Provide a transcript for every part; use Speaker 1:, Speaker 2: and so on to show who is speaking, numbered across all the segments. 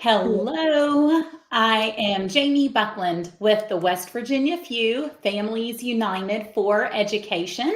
Speaker 1: Hello, I am Jamie Buckland with the West Virginia Few Families United for Education,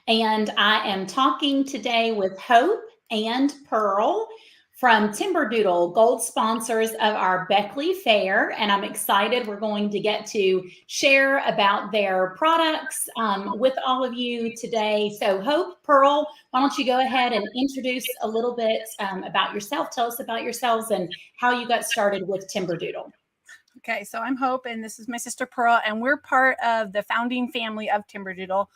Speaker 1: and I am talking today with Hope and Pearl from Timberdoodle, gold sponsors of our Beckley Fair, and I'm excited we're going to get to share about their products with all of you today. So Hope, Pearl, why don't you go ahead and introduce a little bit about yourself, tell us about yourselves and how you got started with Timberdoodle.
Speaker 2: Okay, so I'm Hope, and this is my sister Pearl, and we're part of the founding family of Timberdoodle.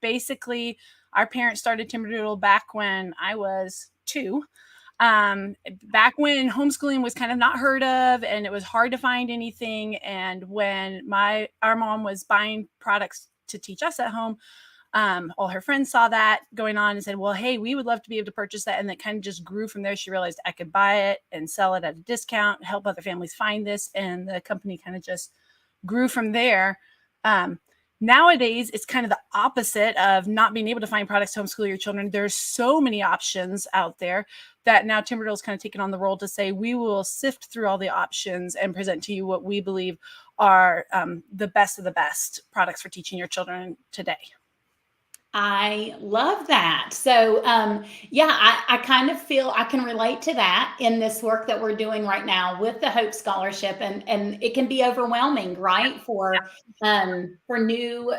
Speaker 2: Basically, our parents started Timberdoodle back when I was 2. Back when homeschooling was kind of not heard of, and it was hard to find anything. And when our mom was buying products to teach us at home, all her friends saw that going on and said, well, hey, we would love to be able to purchase that. And it kind of just grew from there. She realized I could buy it and sell it at a discount, help other families find this. And the company kind of just grew from there. Nowadays, it's kind of the opposite of not being able to find products to homeschool your children. There's so many options out there that now Timberdoodle is kind of taking on the role to say, we will sift through all the options and present to you what we believe are the best of the best products for teaching your children today.
Speaker 1: I love that. So, I kind of feel I can relate to that in this work that we're doing right now with the Hope Scholarship, and it can be overwhelming, right, for new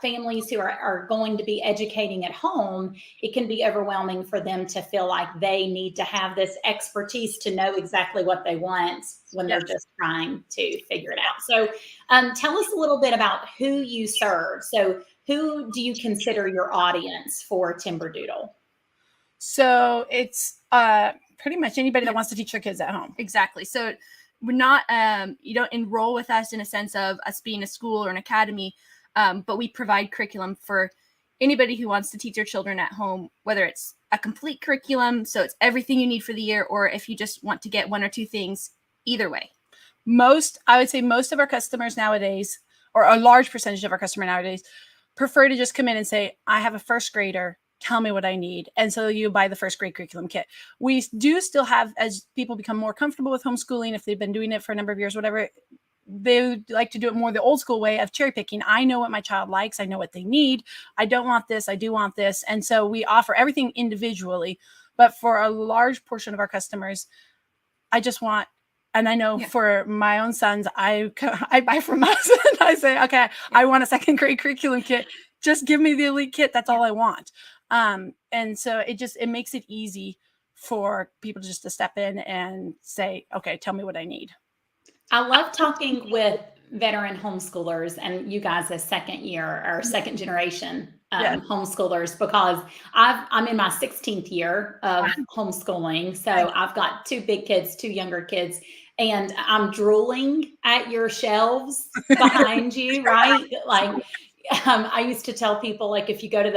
Speaker 1: families who are going to be educating at home. It can be overwhelming for them to feel like they need to have this expertise to know exactly what they want when they're just trying to figure it out. So, tell us a little bit about who you serve. So, who do you consider your audience for Timberdoodle?
Speaker 2: So it's pretty much anybody that wants to teach their kids at home.
Speaker 3: Exactly. So we're not, you don't enroll with us in a sense of us being a school or an academy, but we provide curriculum for anybody who wants to teach their children at home, whether it's a complete curriculum, so it's everything you need for the year, or if you just want to get one or two things, either way.
Speaker 2: I would say most of our customers nowadays, or a large percentage of our customer nowadays, prefer to just come in and say, I have a first grader, tell me what I need. And so you buy the first grade curriculum kit. We do still have, as people become more comfortable with homeschooling, if they've been doing it for a number of years, whatever, they would like to do it more the old school way of cherry picking. I know what my child likes. I know what they need. I don't want this. I do want this. And so we offer everything individually. But for a large portion of our customers, I just want, and I know for my own sons, I buy from my son. I say, okay, I want a second grade curriculum kit. Just give me the elite kit. That's all I want. And so it makes it easy for people just to step in and say, okay, tell me what I need.
Speaker 1: I love talking with veteran homeschoolers and you guys as second year or second generation homeschoolers, because I'm in my 16th year of homeschooling. So I've got 2 big kids, 2 younger kids, and I'm drooling at your shelves behind you, right? Like, I used to tell people, like, if you go to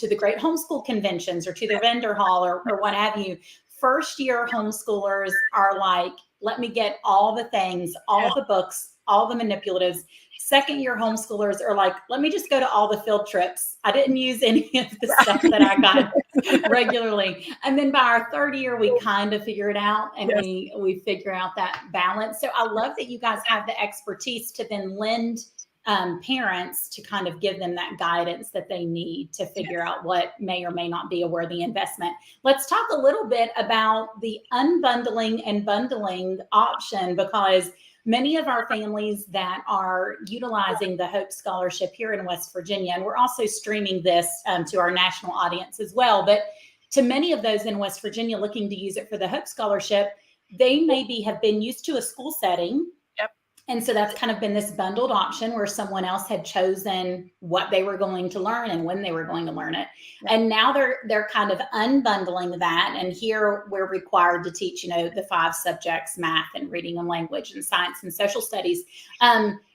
Speaker 1: the great homeschool conventions or to the vendor hall or what have you, first year homeschoolers are like, let me get all the things, all the books, all the manipulatives. Second year homeschoolers are like, let me just go to all the field trips. I didn't use any of the stuff that I got regularly. And then by our third year, we kind of figure it out and we figure out that balance. So I love that you guys have the expertise to then lend parents to kind of give them that guidance that they need to figure out what may or may not be a worthy investment. Let's talk a little bit about the unbundling and bundling option, because many of our families that are utilizing the Hope Scholarship here in West Virginia, and we're also streaming this to our national audience as well, but to many of those in West Virginia looking to use it for the Hope Scholarship, they maybe have been used to a school setting. And so that's kind of been this bundled option where someone else had chosen what they were going to learn and when they were going to learn it. And now they're kind of unbundling that. And here we're required to teach, the 5 subjects, math and reading and language and science and social studies.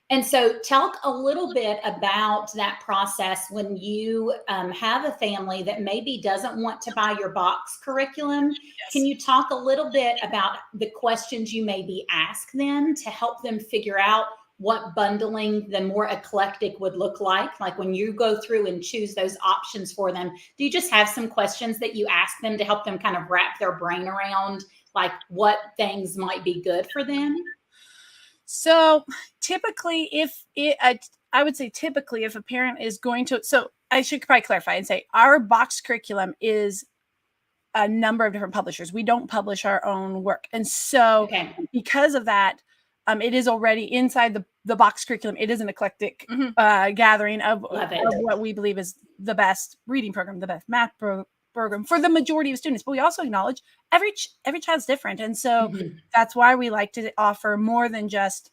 Speaker 1: And so talk a little bit about that process when you have a family that maybe doesn't want to buy your box curriculum. Can you talk a little bit about the questions you maybe ask them to help them figure out what bundling the more eclectic would look like when you go through and choose those options for them? Do you just have some questions that you ask them to help them kind of wrap their brain around like what things might be good for them?
Speaker 2: So typically, I would say typically if a parent is going to, so I should probably clarify and say our box curriculum is a number of different publishers. We don't publish our own work. And so because of that, it is already inside the box curriculum. It is an eclectic gathering of what we believe is the best reading program, the best math program for the majority of students. But we also acknowledge every child's different. And so that's why we like to offer more than just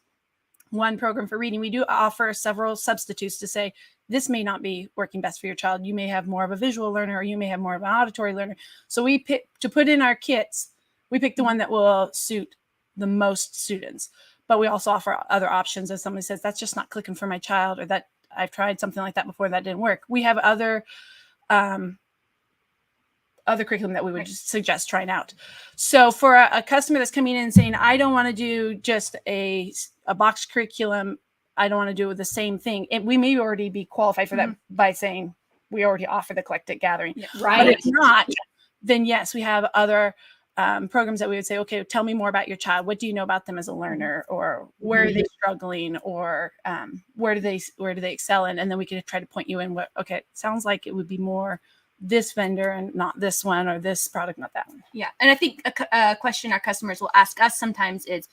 Speaker 2: one program for reading. We do offer several substitutes to say, this may not be working best for your child. You may have more of a visual learner, or you may have more of an auditory learner. So we pick to put in our kits, we pick the one that will suit the most students. But we also offer other options. If somebody says, that's just not clicking for my child, or that I've tried something like that before, that didn't work. We have other curriculum that we would just suggest trying out. So for a customer that's coming in and saying, I don't want to do just a box curriculum, I don't want to do the same thing, and we may already be qualified for that by saying we already offer the eclectic gathering.
Speaker 1: Right.
Speaker 2: But if not, then yes, we have other programs that we would say, okay, tell me more about your child. What do you know about them as a learner, or where are they struggling, or where do they excel in? And then we can try to point you in okay, it sounds like it would be more this vendor and not this one, or this product, not that one.
Speaker 3: Yeah. And I think a question our customers will ask us sometimes is,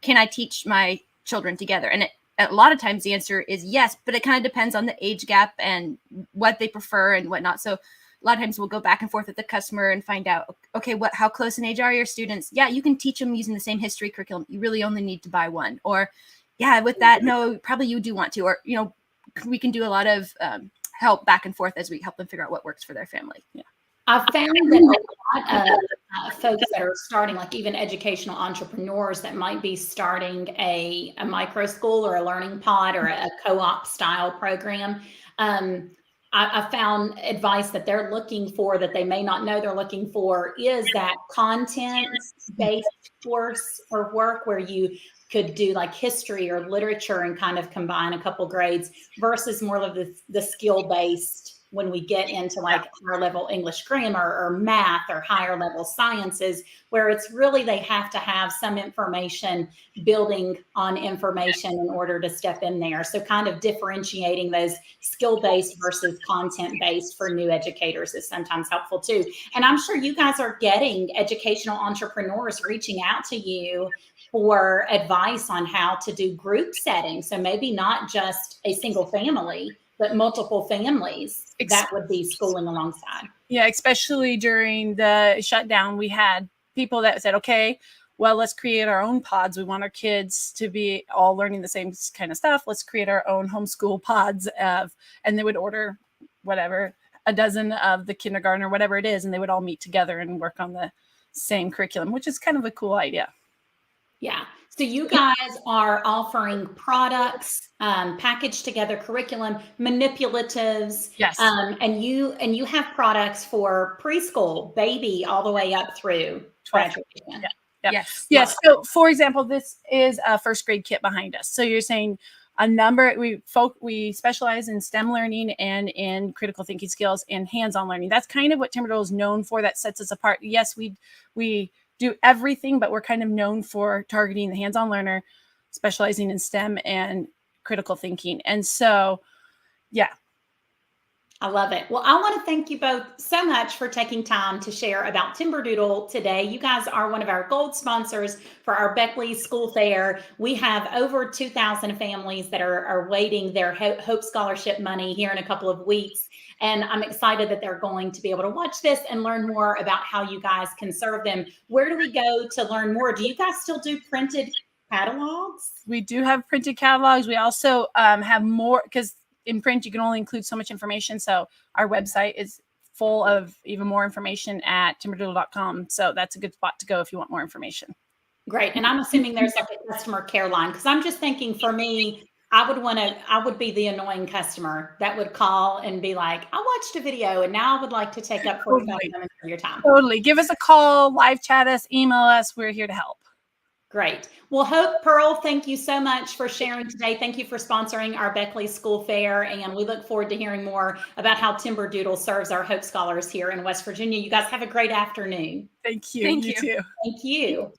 Speaker 3: can I teach my children together? And a lot of times the answer is yes, but it kind of depends on the age gap and what they prefer and whatnot. So a lot of times we'll go back and forth with the customer and find out, okay, how close in age are your students? Yeah, you can teach them using the same history curriculum. You really only need to buy one. Or yeah, with that, no, probably you do want to. Or, we can do a lot of help back and forth as we help them figure out what works for their family. Yeah.
Speaker 1: I've found that a lot of folks that are starting, like even educational entrepreneurs that might be starting a micro school or a learning pod or a co-op style program, I found advice that they're looking for that they may not know they're looking for is that content-based course or work where you could do like history or literature and kind of combine a couple grades versus more of the skill-based when we get into like higher level English grammar or math or higher level sciences, where it's really they have to have some information building on information in order to step in there. So kind of differentiating those skill-based versus content-based for new educators is sometimes helpful too. And I'm sure you guys are getting educational entrepreneurs reaching out to you for advice on how to do group settings. So maybe not just a single family, but multiple families that would be schooling alongside.
Speaker 2: Yeah, especially during the shutdown, we had people that said, okay, well, let's create our own pods. We want our kids to be all learning the same kind of stuff. Let's create our own homeschool pods and they would order whatever, a dozen of the kindergarten or whatever it is, and they would all meet together and work on the same curriculum, which is kind of a cool idea.
Speaker 1: Yeah. So you guys are offering products, packaged together curriculum, manipulatives.
Speaker 2: Yes.
Speaker 1: And you have products for preschool, baby, all the way up through graduation.
Speaker 2: Yeah. Yeah.
Speaker 3: Yes.
Speaker 2: Yes. So for example, this is a first grade kit behind us. So you're saying we specialize in STEM learning and in critical thinking skills and hands-on learning. That's kind of what Timberdoodle is known for. That sets us apart. Yes, we do everything, but we're kind of known for targeting the hands-on learner, specializing in STEM and critical thinking. And so, yeah.
Speaker 1: I love it. Well, I want to thank you both so much for taking time to share about Timberdoodle today. You guys are one of our gold sponsors for our Beckley School Fair. We have over 2,000 families that are awaiting their Hope Scholarship money here in a couple of weeks. And I'm excited that they're going to be able to watch this and learn more about how you guys can serve them. Where do we go to learn more? Do you guys still do printed catalogs?
Speaker 2: We do have printed catalogs. We also have more, because in print, you can only include so much information. So our website is full of even more information at timberdoodle.com. So that's a good spot to go if you want more information.
Speaker 1: Great. And I'm assuming there's like a customer care line, because I'm just thinking for me, I would be the annoying customer that would call and be like, I watched a video and now I would like to take up 45 minutes of your time.
Speaker 2: Totally. Give us a call, live chat us, email us. We're here to help.
Speaker 1: Great. Well, Hope, Pearl, thank you so much for sharing today. Thank you for sponsoring our Beckley School Fair, and we look forward to hearing more about how Timberdoodle serves our Hope Scholars here in West Virginia. You guys have a great afternoon.
Speaker 2: Thank you.
Speaker 3: Thank
Speaker 2: You
Speaker 3: you.
Speaker 2: too.
Speaker 1: Thank you.